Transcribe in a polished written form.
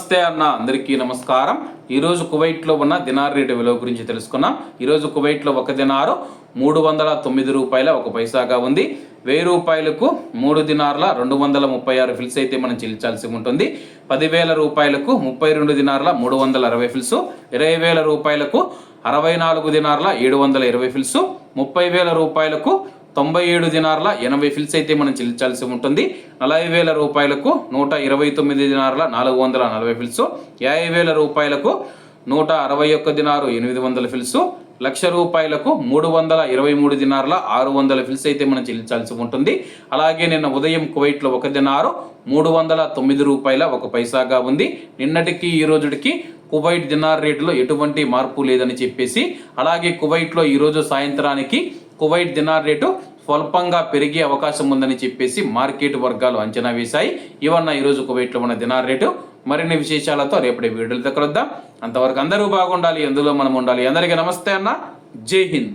నమస్తే అన్న, అందరికీ నమస్కారం. ఈరోజు కువైట్లో ఉన్న దినార్ రేటు విలువ గురించి తెలుసుకున్నాం. ఈరోజు కువైట్లో ఒక దినారు 309 రూపాయల 1 పైసాగా ఉంది. 1000 రూపాయలకు 3 దినార్ల 236 ఫిల్స్ అయితే మనం చెల్లించాల్సి ఉంటుంది. 10,000 రూపాయలకు 32 దినార్ల 360 ఫిల్స్, 20,000 రూపాయలకు 64 దినార్ల 720 ఫిల్స్, 30,000 రూపాయలకు 97 దినార్ల 80 ఫిల్స్ అయితే మనం చెల్లించాల్సి ఉంటుంది. 40,000 రూపాయలకు 129 దినార్ల 440 ఫిల్స్, 50,000 రూపాయలకు 161 దినారు 800 ఫిల్స్, 1,00,000 రూపాయలకు 323 దినార్ల 600 ఫిల్స్ అయితే మనం చెల్లించాల్సి ఉంటుంది. అలాగే నిన్న ఉదయం కువైట్లో ఒక దినారు 309 రూపాయల 1 పైసాగా ఉంది. నిన్నటికి ఈ రోజుకి కువైట్ దినార్ రేటులో ఎటువంటి మార్పు లేదని చెప్పేసి, అలాగే కువైట్లో ఈరోజు సాయంత్రానికి కువైట్ దినార్ రేటు స్వల్పంగా పెరిగే అవకాశం ఉందని చెప్పేసి మార్కెట్ వర్గాలు అంచనా వేశాయి. ఇవన్న ఈరోజు కువైట్లో ఉన్న దినార్ రేటు. మరిన్ని విశేషాలతో రేపటి వీడియోలు కలుద్దాం. అంతవరకు అందరూ బాగుండాలి, అందులో మనం ఉండాలి. అందరికీ నమస్తే అన్న, జై హింద్.